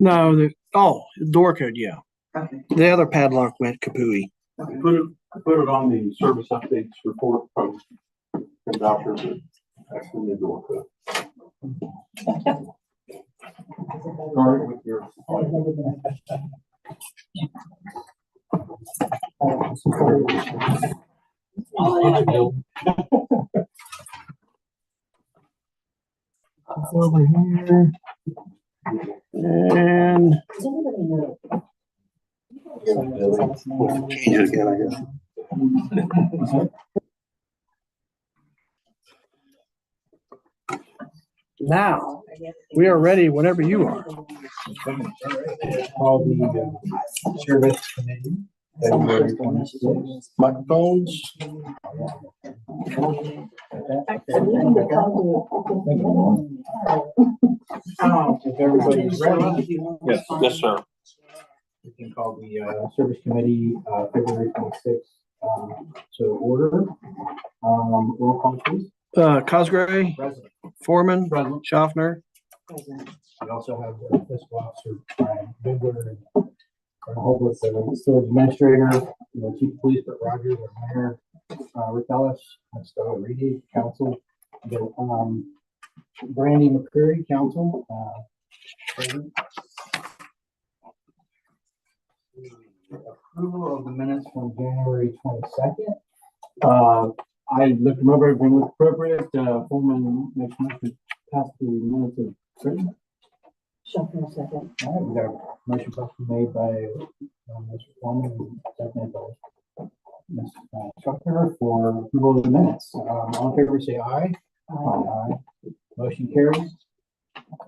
No, the door code, yeah. Okay. The other padlock went kapooey. I put it on the service updates report from the doctor that actually the door code. Start with your. Over here. And change it again, I guess. Now, we are ready whenever you are. Call the service committee. February 26th. Microphones. If everybody's ready, Yes, sir. we can call the service committee February 26th to order. Roll call please. Cosgray, President. Foreman, Present. Schaffner. We also have the fiscal officer Brian Bigler and a whole list of facility administrator, chief of police Brett Rogers, our mayor Rick Ellis, Stella Reedy, council, Brandy McCreary, council. President. Approval of the minutes from January 22nd. I looked them over, everything looked appropriate. Foreman makes motion to pass the minutes of written. Shuffle second. All right, we got a motion made by Mr. Foreman and seconded by Ms. Schuckner for approval of the minutes. All in favor, say aye. Aye. Motion carries.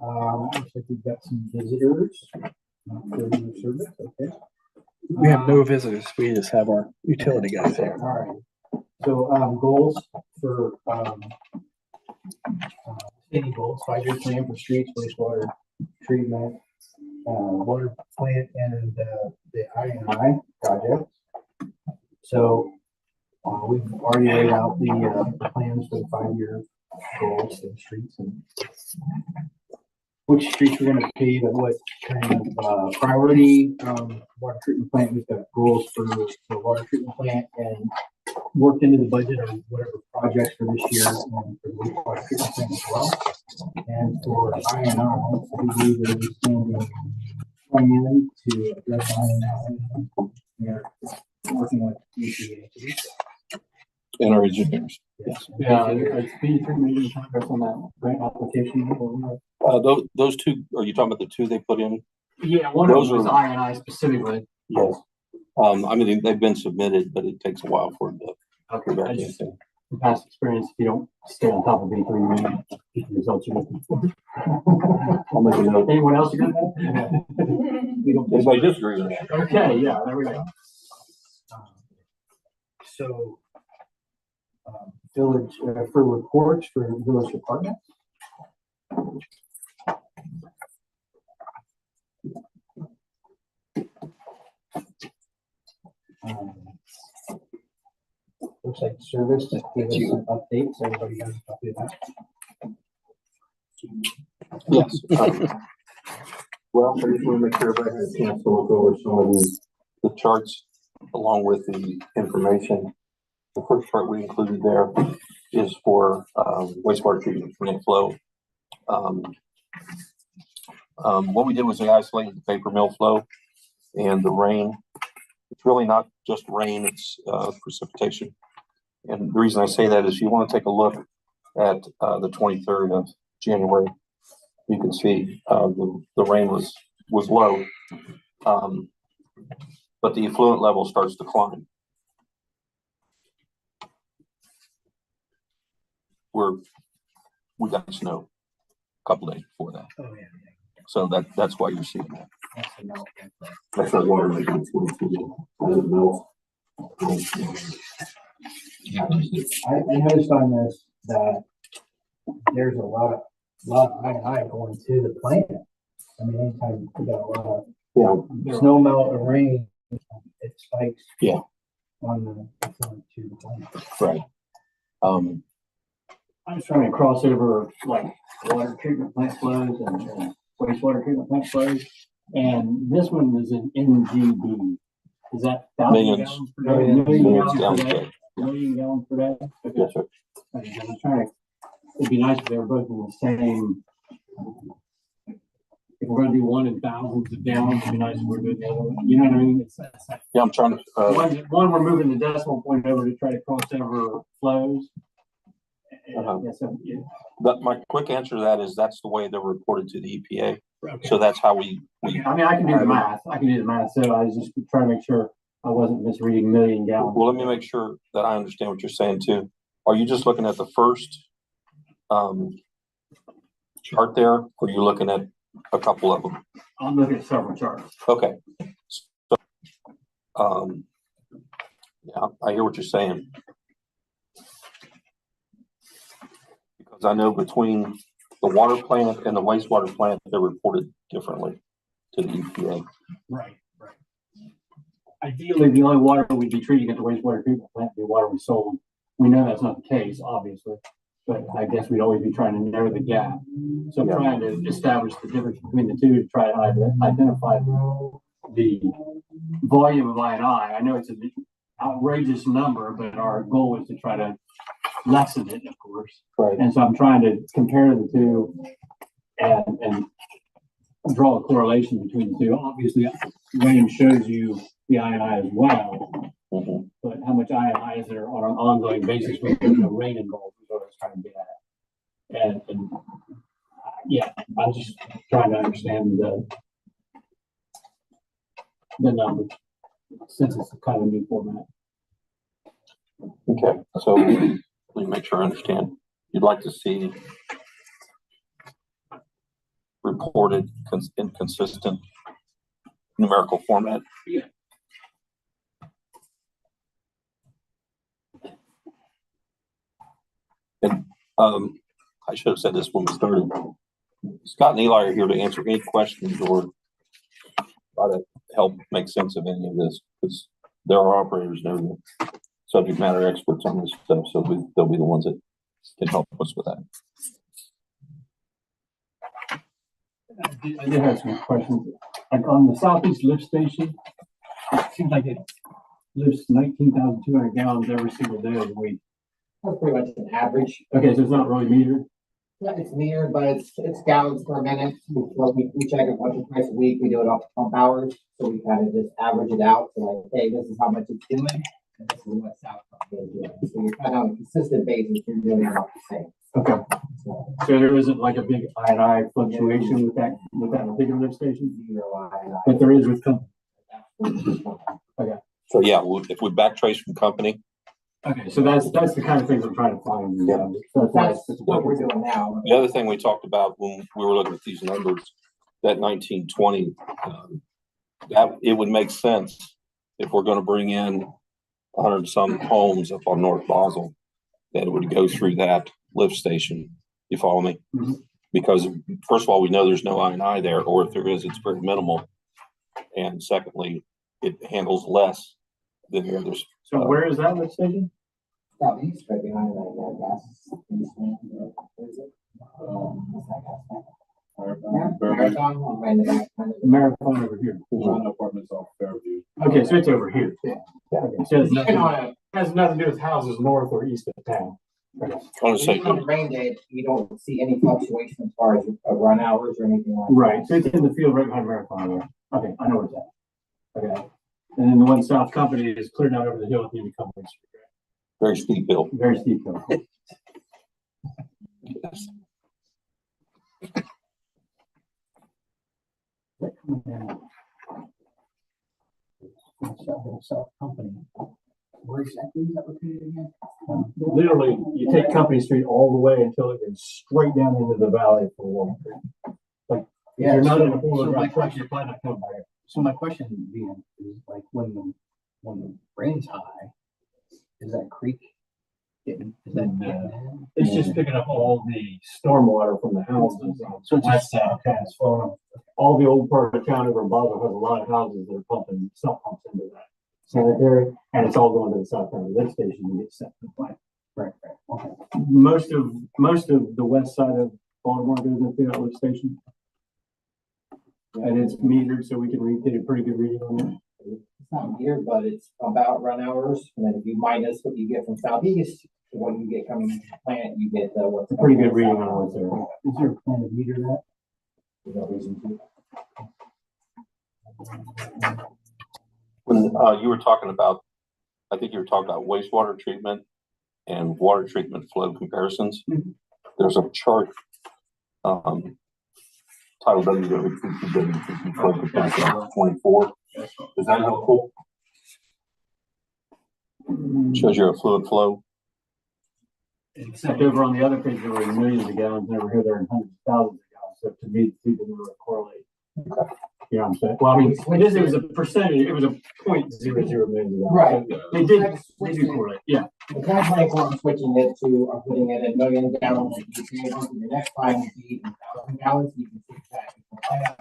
Looks like we've got some visitors. For your service, okay. We have no visitors. We just have our utility guys here. All right. So goals for city goals, 5-year plan for streets, wastewater treatment, water plant, and the I&I project. So we've already laid out the plans for the 5-year goals for the streets and which streets we're going to pave at what kind of priority. Water treatment plant, we've got goals for the water treatment plant and worked into the budget or whatever projects for this year and for the wastewater treatment plant as well. And for I&I, we believe there is a plan to address I&I. We're working with EPA to do so. And our engineers. Yes. Yeah, it's been 3 meetings progress on that grant application. Those two, are you talking about the two they put in? Yeah, one of them is I&I specifically. Yes. I mean, they've been submitted, but it takes a while for it to. Okay, I just, from past experience, if you don't stay on top of V3, you may not get the results you're looking for. I'll make a note. Anyone else agree with that? We don't Anybody disagree with that? Okay, yeah, there we go. So, village, for reports for village departments. Looks like service to give us some updates. Everybody has a copy of that. Yes. Well, I just want to make sure everybody has a chance to look over some of the charts along with the information. The first chart we included there is for wastewater treatment plant flow. What we did was we isolated the paper mill flow and the rain. It's really not just rain, it's precipitation. And the reason I say that is you want to take a look at the 23rd of January. You can see the rain was low, but the effluent level starts to climb. We got snow a couple days before that. Oh, yeah. So that's why you're seeing that. That's that water making its way through the mills. I noticed on this that there's a lot of I going to the plant. I mean, anytime you got a lot of snow melt or rain, it spikes. Yeah. On the to the plant. Right. I'm just trying to cross over like water treatment plant flows and wastewater treatment plant flows. And this one is an NGB. Is that thousand Millions. gallons per day? Millions Million gallons gallons per a day? day. Million gallons per day? Okay. Yes, sir. Okay, I'm trying to, it'd be nice if they were both in the same. If we're gonna do one in thousands of gallons, it'd be nice if we're doing the other one. You know what I mean? It's Yeah, I'm trying to, one, we're moving the decimal point over to try to cross over flows. Uh-huh. Yeah, so, yeah. but my quick answer to that is that's the way they're reported to the EPA. Okay. So that's how we, Okay, I mean, I can do the math. So I was just trying to make sure I wasn't misreading million gallons. well, let me make sure that I understand what you're saying too. Are you just looking at the first chart there, or are you looking at a couple of them? I'm looking at several charts. Okay. So, yeah, I hear what you're saying. Because I know between the water plant and the wastewater plant, they're reported differently to the EPA. Right. Ideally, the only water we'd be treating at the wastewater treatment plant would be water we sold. We know that's not the case, obviously, but I guess we'd always be trying to narrow the gap. So I'm trying to establish the difference between the two to try to identify the volume of I&I. I know it's an outrageous number, but our goal is to try to lessen it, of course. Right. And so I'm trying to compare the two and draw a correlation between the two. Obviously, rain shows you the I&I as well, Mm-hmm. but how much I&I is there on an ongoing basis when there's no rain involved is what I was trying to get at. And yeah, I'm just trying to understand the numbers since it's kind of a new format. Okay, so let me make sure I understand. You'd like to see reported in consistent numerical format? Yeah. And I should have said this when we started. Scott and Eli are here to answer any questions or try to help make sense of any of this, because there are operators there, the subject matter experts on this stuff, so they'll be the ones that can help us with that. I did have some questions. Like on the Southeast lift station, it seems like it lifts 19,200 gallons every single day of the week. That's pretty much an average. Okay, so it's not really metered. Yeah, it's metered, but it's gallons per minute. We check it once or twice a week. We do it off pump hours, so we kind of just average it out. So like, hey, this is how much it's doing, and this is what South Pump is doing. So you're kind of on a consistent basis. You're doing about the same. Okay. So So there isn't like a big I&I fluctuation with that particular lift station, zero but there is with company. So yeah, if we backtrace from company, Okay, so that's the kind of things I'm trying to find. Yeah. So that's what we're doing now. the other thing we talked about when we were looking at these numbers, that 1920, that it would make sense if we're going to bring in 100 some homes up on North Basel, that it would go through that lift station. You follow me? Mhm. Because first of all, we know there's no I&I there, or if there is, it's very minimal. And secondly, it handles less than the others. So where is that lift station? Southeast, right behind that gas. Where is it? What's that gas plant? Marathon, right in the back. The Marathon over here. Apartments off Fairview. Okay, so it's over here. Yeah. Okay, so it's Even nothing, on a has nothing to do with houses north or east of town. Okay. I want to say, even on a rain day, you don't see any fluctuation as far as run hours or anything like that. Right, so it's in the field right behind Marathon there. Okay, I know where it's at. Okay. And then the one South Company is cleared out over the hill at the end of Company Street. very steep bill. Very steep hill. Yes. South Company. Where exactly is that located again? Literally, you take Company Street all the way until it goes straight down into the valley for Walnut Creek. Like, if Yeah, you're not so- in a four-wheel so my drive truck, question- you're probably not coming by here. So my question being is like when the rain's high, is that creek getting, is that getting in? It's just picking up all the stormwater from the houses. So it's West just, side, okay, it's flowing up. All the old part of town over Basel has a lot of houses that are pumping, sump pumps into that sanitary, and it's all going to the South County lift station to get sent to the plant. Right, okay. Most of the west side of Baltimore goes into that lift station. And it's metered, so we can get a pretty good reading on it. It's not metered, but it's about run hours, and then if you minus what you get from southeast, to what you get coming into the plant, you get what's. It's a pretty good reading on what's there. Is there a plan to meter that? There's no reason to. When, you were talking about, I think you were talking about wastewater treatment and water treatment flow comparisons. There's a chart, titled WWTP flow comparison 24. Is that helpful? Shows you a fluid flow. Except over on the other page, there were millions of gallons, and over here, there are hundreds of thousands of gallons. So to me, the two didn't really correlate. Okay. You know what I'm saying? Well, I mean, it was a percentage, it was a 0.00 million. Right. So they do correlate, yeah. The 2024, I'm switching it to, I'm putting it in million gallons, and you can, the next line would be in 1,000 gallons, you can see that.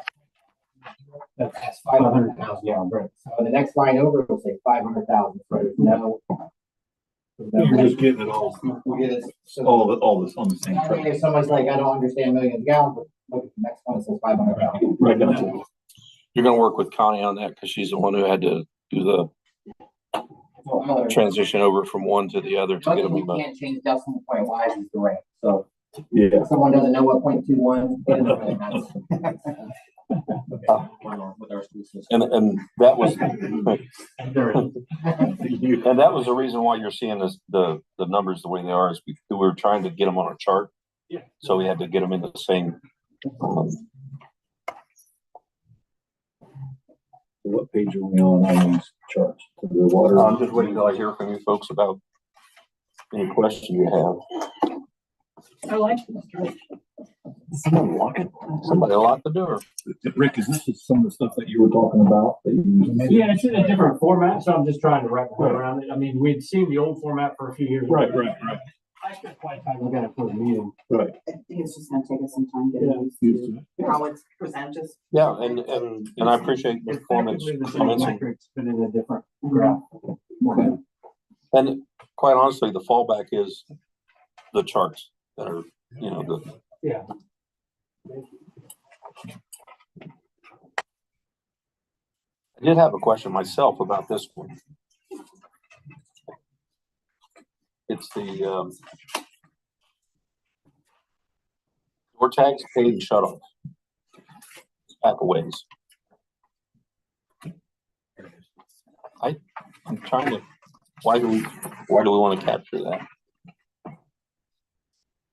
That's 500,000 gallons, right? So the next line over will say 500,000, so there's no. You're just getting it all, We get it. So all this on the same I mean, track. if somebody's like, I don't understand millions of gallons, but look at the next one, it says 500,000. Right now. You're gonna work with Connie on that because she's the one who had to do the So, transition over from one to the other to get them you both. can't change decimal point wise is the range, so Yeah. if someone doesn't know what 0.21 is, then that's. With our school system. And that was, And there is. and that was the reason why you're seeing this, the numbers the way they are, is we were trying to get them on a chart. Yeah. So we had to get them in the same. What page are we on these charts? The water. I'm just waiting till I hear from you folks about any questions you have. I like this. Somebody lock it? Somebody lock the door. Rick, is this some of the stuff that you were talking about? That you used? Yeah, it's in a different format, so I'm just trying to wrap my head around it. I mean, we'd seen the old format for a few years. Right. I spent quite a time looking at it for the meeting. Right. I think it's just gonna take us some time Yeah. getting Used used to to how it's presented. Yeah, and I appreciate the performance Effectively the same comments. metrics, but in a different graph. And quite honestly, the fallback is the charts that are, you know, the. Yeah. I did have a question myself about this one. It's the, door tags paid shut off. Back a ways. I'm trying to, why do we want to capture that?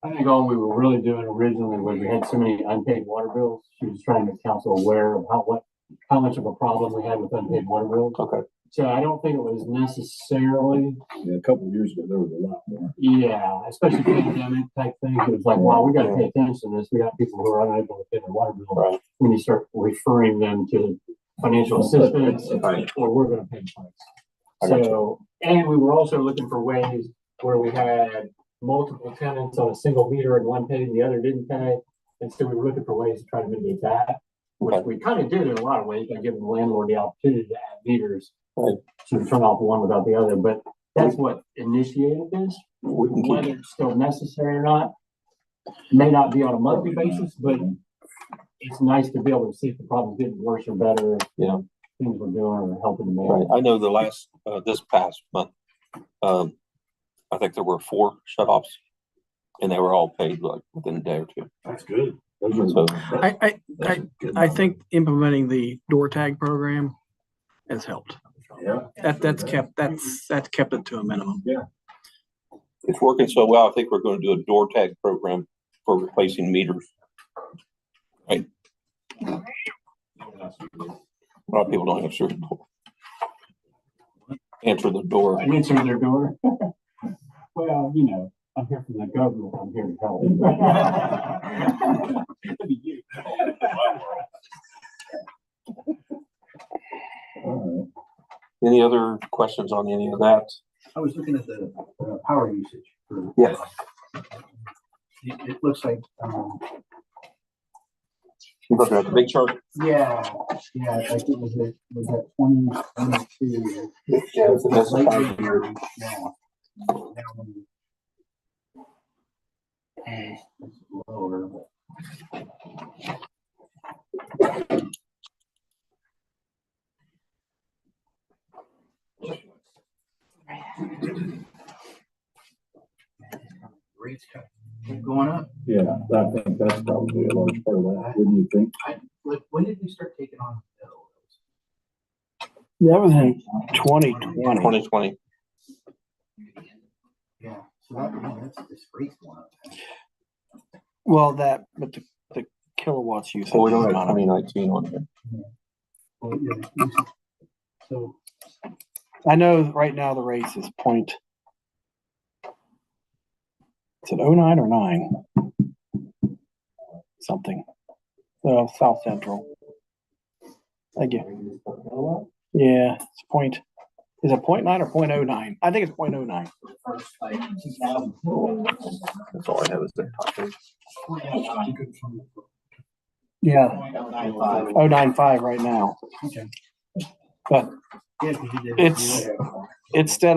I think all we were really doing originally was we had so many unpaid water bills. She was trying to make council aware of how much of a problem we had with unpaid water bills. Okay. So I don't think it was necessarily, Yeah, a couple of years ago, there was a lot more. yeah, especially pandemic type things. It was like, wow, we gotta pay attention to this. We got people who are unable to pay their water bill. Right. When you start referring them to financial assistance, Right. or we're gonna pay twice. I got So, and we were also looking for ways where we had multiple tenants on a single meter and one paid and the other didn't pay. And so we were looking for ways to try to mitigate that, which Okay. we kind of did in a lot of ways by giving the landlord the opportunity to add meters. Right. To turn off one without the other, but that's what initiated this. We can keep, Whether it's still necessary or not, may not be on a monthly basis, but it's nice to be able to see if the problem's getting worse or better. If Yeah. things we're doing are helping the right. man. I know the last, this past month, I think there were 4 shut-offs and they were all paid like within a day or two. That's good. So, I think implementing the door tag program has helped. Yeah. That's kept it to a minimum. it's working so well. I think we're going to do a door tag program for replacing meters. Right. A lot of people don't answer the door. Answer the door. Answer their door. Well, you know, I'm here from the government. I'm here to help. All Any other questions on any of that? I was looking at the power usage for. Yes. It looks like, You're looking at the big chart? yeah, like it was at 2022. Yeah, it's a Late 5-year. now. Now it's lower. rates kept going up. Yeah, I think that's probably a large part of that. What do you think? Like, when did we start taking on bills? That was in 2020. 2020. Yeah, so that's this rate's going up. Well, but the kilowatts usage. Well, we don't has have gone up. 2019 on here. Well, so, I know right now the race is point. Is it 09 or 9? Something. South Central. Thank you. Yeah, it's point. Is it 0.9 or 0.09? I think it's 0.09. First, like, 2000. That's all I have is that top page. Yeah, 0.095. 0.95 right now. okay. But Yeah, 'cause you did. it's steadily